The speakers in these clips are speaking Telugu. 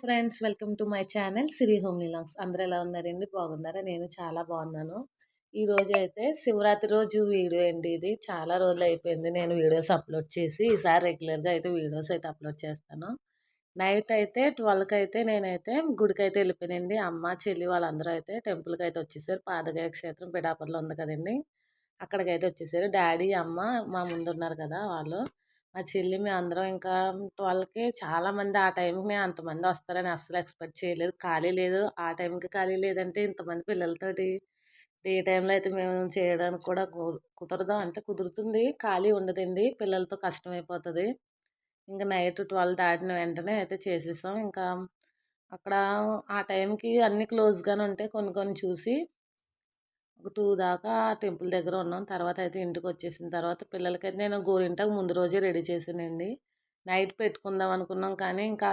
Friends, welcome to my channel Siri home longs. అందరూ ఎలా ఉన్నారండి? బాగున్నారా? నేను చాలా బాగున్నాను. ఈ రోజు అయితే శివరాత్రి రోజు వీడియో అండి. ఇది చాలా రోజులు అయిపోయింది నేను వీడియోస్ అప్లోడ్ చేసి. ఈసారి రెగ్యులర్గా అయితే వీడియోస్ అయితే అప్లోడ్ చేస్తాను. నైట్ అయితే 12కి అయితే నేనైతే గుడికి అయితే వెళ్ళిపోయానండి. అమ్మ చెల్లి వాళ్ళందరూ అయితే టెంపుల్కి అయితే వచ్చేసారు. పాదగయ క్షేత్రం పిఠాపురంలో ఉంది కదండి, అక్కడికైతే వచ్చేసారు. డాడీ అమ్మ మా ముందు ఉన్నారు కదా వాళ్ళు. మా చెల్లి మేము అందరం ఇంకా 12కి చాలామంది. ఆ టైంకి మేము అంతమంది వస్తారని అస్సలు ఎక్స్పెక్ట్ చేయలేదు. ఖాళీ లేదు, ఆ టైంకి ఖాళీ లేదంటే ఇంతమంది పిల్లలతోటి డే టైంలో అయితే మేము చేయడానికి కూడా కుదరదు. అంటే కుదురుతుంది, ఖాళీ ఉండదండి, పిల్లలతో కష్టమైపోతుంది. ఇంకా నైట్ 12 దాటిన వెంటనే అయితే చేసేసాం. ఇంకా అక్కడ ఆ టైంకి అన్ని క్లోజ్గానే ఉంటాయి. కొన్ని కొన్ని చూసి ఒక 2 దాకా టెంపుల్ దగ్గర ఉన్నాం. తర్వాత అయితే ఇంటికి వచ్చేసిన తర్వాత పిల్లలకైతే నేను గోరింటాకు ముందు రోజే రెడీ చేశానండి. నైట్ పెట్టుకుందాం అనుకున్నాం కానీ ఇంకా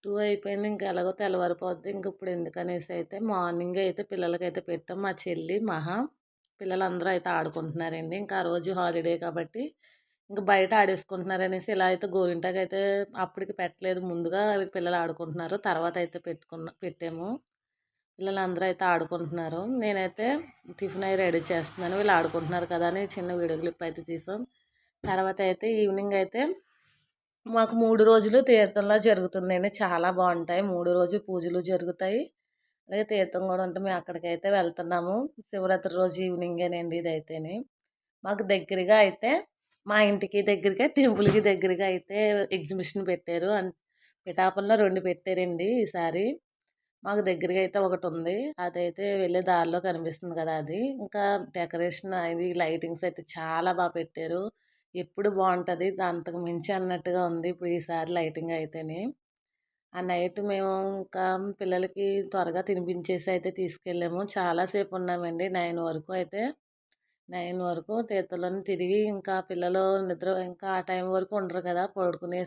2 అయిపోయింది. ఇంకా ఎలాగో తెల్లవారిపోద్ది, ఇంక ఇప్పుడు ఎందుకనేసి అయితే మార్నింగే అయితే పిల్లలకైతే పెట్టాం. మా చెల్లి మహా పిల్లలందరూ అయితే ఆడుకుంటున్నారండి. ఇంకా ఆ రోజు హాలిడే కాబట్టి ఇంకా బయట ఆడేసుకుంటున్నారనేసి ఇలా అయితే గోరింటాకు అయితే అప్పటికి పెట్టలేదు. ముందుగా పిల్లలు ఆడుకుంటున్నారు, తర్వాత అయితే పెట్టాము. పిల్లలందరూ అయితే ఆడుకుంటున్నారు. నేనైతే టిఫిన్ అయి రెడీ చేస్తున్నాను. వీళ్ళు ఆడుకుంటున్నారు కదా అని చిన్న వీడియో క్లిప్ అయితే తీసాం. తర్వాత అయితే ఈవినింగ్ అయితే మాకు 3 రోజులు తీర్థంలా జరుగుతుందండి. చాలా బాగుంటాయి. 3 రోజులు పూజలు జరుగుతాయి, అలాగే తీర్థం కూడా ఉంటుంది. మేము అక్కడికైతే వెళ్తున్నాము. శివరాత్రి రోజు ఈవినింగేనండి ఇదైతేనే. మాకు దగ్గరగా అయితే మా ఇంటికి దగ్గరగా టెంపుల్కి దగ్గరగా అయితే ఎగ్జిబిషన్ పెట్టారు. పిఠాపురంలో 2 పెట్టారండి ఈసారి. మాకు దగ్గరగా అయితే ఒకటి ఉంది, అదైతే వెళ్ళే దారిలో కనిపిస్తుంది కదా అది. ఇంకా డెకరేషన్ అది లైటింగ్స్ అయితే చాలా బాగా పెట్టారు. ఎప్పుడు బాగుంటుంది, అంతకు మించి అన్నట్టుగా ఉంది ఇప్పుడు ఈసారి లైటింగ్ అయితేనే. ఆ నైట్ మేము ఇంకా పిల్లలకి త్వరగా తినిపించేసి అయితే తీసుకెళ్ళాము. చాలాసేపు ఉన్నామండి, 9 వరకు అయితే. 9 వరకు తీర్థంలోనే తిరిగి ఇంకా పిల్లలు నిద్ర ఇంకా ఆ టైం వరకు ఉండరు కదా, పడుకునే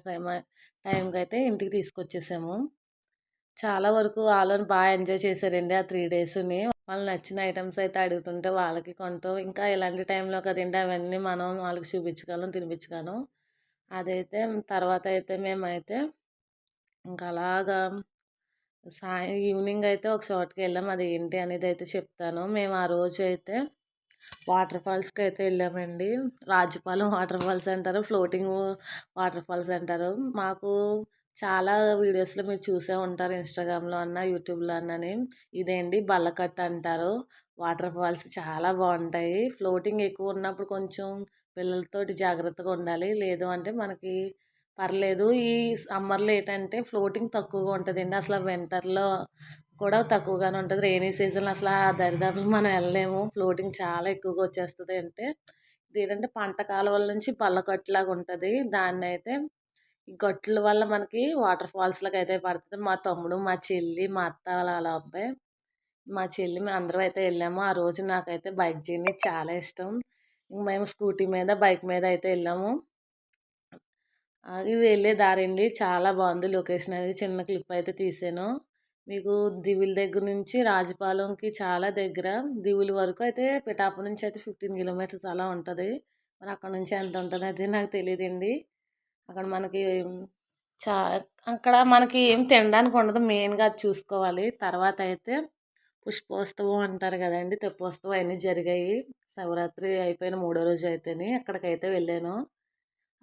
టైంకి అయితే ఇంటికి తీసుకొచ్చేసాము. చాలా వరకు వాళ్ళని బాగా ఎంజాయ్ చేశారండి ఆ 3 డేస్ని. వాళ్ళు నచ్చిన ఐటమ్స్ అయితే అడుగుతుంటే వాళ్ళకి కొంటాం. ఇంకా ఇలాంటి టైంలో కదండి అవన్నీ మనం వాళ్ళకి చూపించగలం, తినిపించగలం. అదైతే తర్వాత అయితే మేమైతే ఇంకా అలాగా ఈవినింగ్ అయితే ఒక చోటుకి వెళ్ళాం. అది ఏంటి అనేది అయితే చెప్తాను. మేము ఆ రోజు అయితే వాటర్ ఫాల్స్కి అయితే వెళ్ళామండి. రాజుపాలెం వాటర్ ఫాల్స్ అంటారు, ఫ్లోటింగ్ వాటర్ ఫాల్స్ అంటారు. మాకు చాలా వీడియోస్లో మీరు చూసే ఉంటారు, ఇన్స్టాగ్రామ్లో అన్న యూట్యూబ్లో అన్నని. ఇదేంటి బల్లకట్ట అంటారు. వాటర్ ఫాల్స్ చాలా బాగుంటాయి. ఫ్లోటింగ్ ఎక్కువ ఉన్నప్పుడు కొంచెం పిల్లలతోటి జాగ్రత్తగా ఉండాలి, లేదు అంటే మనకి పర్లేదు. ఈ సమ్మర్లో ఏంటంటే ఫ్లోటింగ్ తక్కువగా ఉంటుందండి. అసలు వింటర్లో కూడా తక్కువగానే ఉంటుంది. రెయినీ సీజన్లో అసలు ఆ దరిదాపులు మనం వెళ్ళలేము. ఫ్లోటింగ్ చాలా ఎక్కువగా వచ్చేస్తుంది. అంటే ఇదేంటంటే పంట కాలువల నుంచి పల్లకట్టులాగా ఉంటుంది. దాన్ని అయితే ఈ గట్టుల వల్ల మనకి వాటర్ ఫాల్స్లోకి అయితే పడుతుంది. మా తమ్ముడు, మా చెల్లి, మా అత్త వాళ్ళ అబ్బాయి, మా చెల్లి మేము అందరం అయితే వెళ్ళాము. ఆ రోజు నాకైతే బైక్ జర్నీ చాలా ఇష్టం. మేము స్కూటీ మీద బైక్ మీద అయితే వెళ్ళాము. ఇది వెళ్ళే దారండి, చాలా బాగుంది లొకేషన్ అనేది. చిన్న క్లిప్ అయితే తీసాను మీకు. దివిల దగ్గర నుంచి రాజుపాలెంకి చాలా దగ్గర. దివుల వరకు అయితే పిఠాపురం నుంచి అయితే 15 కిలోమీటర్స్ అలా ఉంటుంది. మరి అక్కడ నుంచి ఎంత ఉంటుంది అయితే నాకు తెలియదండి. అక్కడ మనకి చా అక్కడ మనకి ఏం తినడానికి ఉండదు, మెయిన్గా అది చూసుకోవాలి. తర్వాత అయితే పుష్పోత్సవం అంటారు కదండి, తెప్పోత్సవం అన్నీ జరిగాయి. శివరాత్రి అయిపోయిన 3వ రోజు అయితేనే అక్కడికైతే వెళ్ళాను.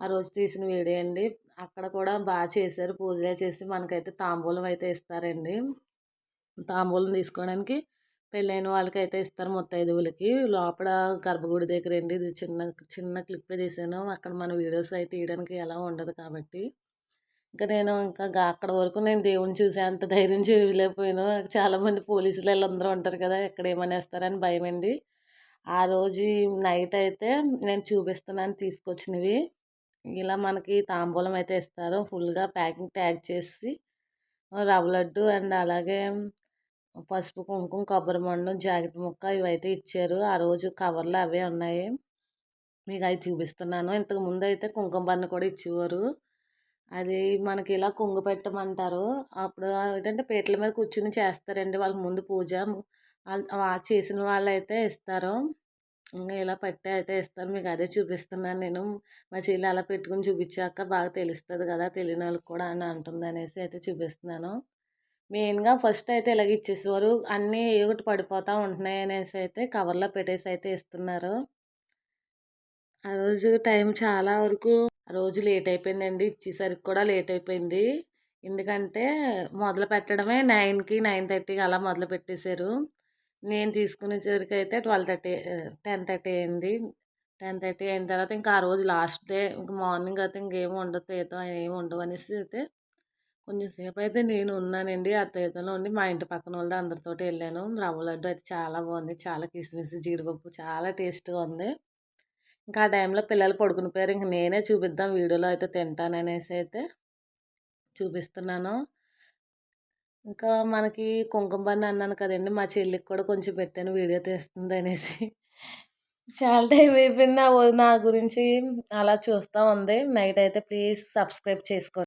ఆ రోజు తీసిన వీడియో అండి. అక్కడ కూడా బాగా చేశారు, పూజలు చేసి మనకైతే తాంబూలం అయితే ఇస్తారండి. తాంబూలం తీసుకోవడానికి పెళ్ళైన వాళ్ళకైతే ఇస్తారు, ముత్తైదువులకి. లోపల గర్భగుడి దగ్గర అండి. ఇది చిన్న చిన్న క్లిప్ తీసాను. అక్కడ మన వీడియోస్ అయితే తీయడానికి ఎలా ఉండదు కాబట్టి ఇంకా నేను ఇంకా అక్కడ వరకు నేను దేవుని చూసే అంత ధైర్యం చేయలేకపోయాను. చాలామంది పోలీసులు వీళ్ళందరూ ఉంటారు కదా, ఎక్కడ ఏమనేస్తారని భయం అండి. ఆ రోజు నైట్ అయితే నేను చూపిస్తున్నాను తీసుకొచ్చినవి. ఇలా మనకి తాంబూలం అయితే ఇస్తారు, ఫుల్గా ప్యాకింగ్ ట్యాగ్ చేసి. రవ్వ లడ్డు అండ్ అలాగే పసుపు, కుంకుమ, కొబ్బరి మండం, జాకెట్ ముక్క ఇవైతే ఇచ్చారు. ఆ రోజు కవర్లు అవే ఉన్నాయి, మీకు అవి చూపిస్తున్నాను. ఇంతకు ముందు అయితే కుంకుమ బన్న కూడా ఇచ్చేవారు. అది మనకి ఇలా కొంగు పెట్టమంటారు. అప్పుడు ఏంటంటే పీటల మీద కూర్చుని చేస్తారండి వాళ్ళకి ముందు పూజ. చేసిన వాళ్ళు అయితే ఇస్తారు. ఇంకా ఇలా పట్టి అయితే ఇస్తాను, మీకు అదే చూపిస్తున్నాను నేను. మా చెల్లి అలా పెట్టుకుని చూపించాక బాగా తెలుస్తుంది కదా, తెలియని వాళ్ళకి కూడా అని అంటుంది అనేసి అయితే చూపిస్తున్నాను. మెయిన్గా ఫస్ట్ అయితే ఇలాగ ఇచ్చేసేవారు, అన్నీ ఒకటి పడిపోతూ ఉంటున్నాయి అనేసి అయితే కవర్లో పెట్టేసి అయితే ఇస్తున్నారు. ఆ రోజు టైం చాలా వరకు ఆ రోజు లేట్ అయిపోయిందండి, ఇచ్చేసరికి కూడా లేట్ అయిపోయింది. ఎందుకంటే మొదలు పెట్టడమే 9కి 9:30కి అలా మొదలు పెట్టేశారు. నేను తీసుకునేసరికి అయితే 12:30 10:30 అయింది. 10:30 అయిన తర్వాత ఇంకా ఆ రోజు లాస్ట్ డే, ఇంక మార్నింగ్ అయితే ఇంకేమి ఉండదు, తీర్థం ఏమి ఉండవు అనేసి అయితే కొంచెం సేపు అయితే నేను ఉన్నానండి. ఆ తీర్థంలో ఉండి మా ఇంటి పక్కన వాళ్ళది అందరితోటి వెళ్ళాను. రవ్వ లడ్డు అయితే చాలా బాగుంది, చాలా కిస్మిస్ జీడిపప్పు చాలా టేస్ట్గా ఉంది. ఇంకా ఆ టైంలో పిల్లలు పడుకుని పోయారు, ఇంక నేనే చూపిద్దాం వీడియోలో అయితే తింటాననేసి అయితే చూపిస్తున్నాను. ఇంకా మనకి కుంకుమ బన్న అన్నాను కదండి, మా చెల్లికి కూడా కొంచెం పెట్టాను వీడియో తీస్తుంది అనేసి. చాలా టైం అయిపోయింది నా గురించి అలా చూస్తూ ఉంది. నైట్ అయితే ప్లీజ్ సబ్స్క్రైబ్ చేసుకోండి.